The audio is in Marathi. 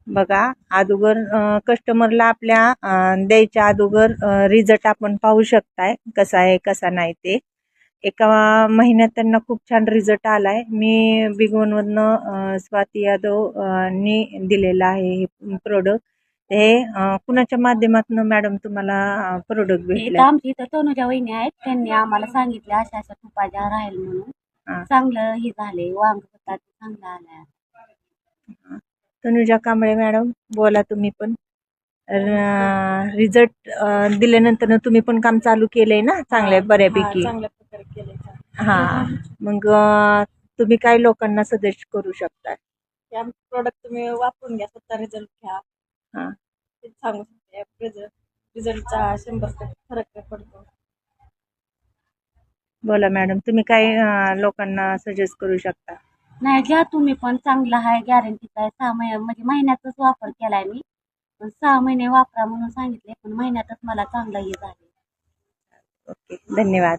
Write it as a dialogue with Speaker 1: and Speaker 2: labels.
Speaker 1: बघा अगोदर कस्टमरला आपल्या द्यायच्या अगोदर रिझल्ट आपण पाहू शकताय कसा आहे कसा नाही ते. एका महिन्यात त्यांना खूप छान रिझल्ट आलाय. मी बिगवनमधनं स्वाती यादव नी दिलेलं आहे हे प्रोडक्ट. हे कुणाच्या माध्यमातून मॅडम तुम्हाला प्रोडक्ट भेटले?
Speaker 2: आमची इथं तनुजा वहिनी आहेत, त्यांनी आम्हाला सांगितले अशा अशा तुपाच्या राहील म्हणून. चांगलं हे झाले, वांग होता चांगला आलाय.
Speaker 1: तनुजा कांबळे मॅडम बोला तुम्ही पण. रिझल्ट दिल्यानंतर तुम्ही पण काम चालू केलंय ना चांगल्या बऱ्यापैकी?
Speaker 2: चांगल्या प्रकारे केले.
Speaker 1: हां, मग तुम्ही काय लोकांना सजेस्ट करू शकता?
Speaker 2: या प्रोडक्ट तुम्ही वापरून घ्या, स्वतः रिझल्ट घ्या.
Speaker 1: हां,
Speaker 2: ते सांगू शकते. रिझल्टचा 100% फरक पडतो.
Speaker 1: बोला मॅडम तुम्ही काय लोकांना सजेस्ट करू शकता?
Speaker 2: नाही घ्या तुम्ही पण, चांगला आहे, गॅरंटीचा आहे. 6 महिने म्हणजे महिन्यातच वापर केलाय मी, पण 6 महिने वापरा म्हणून सांगितले, पण महिन्यातच मला चांगलं हे झाले.
Speaker 1: ओके, धन्यवाद.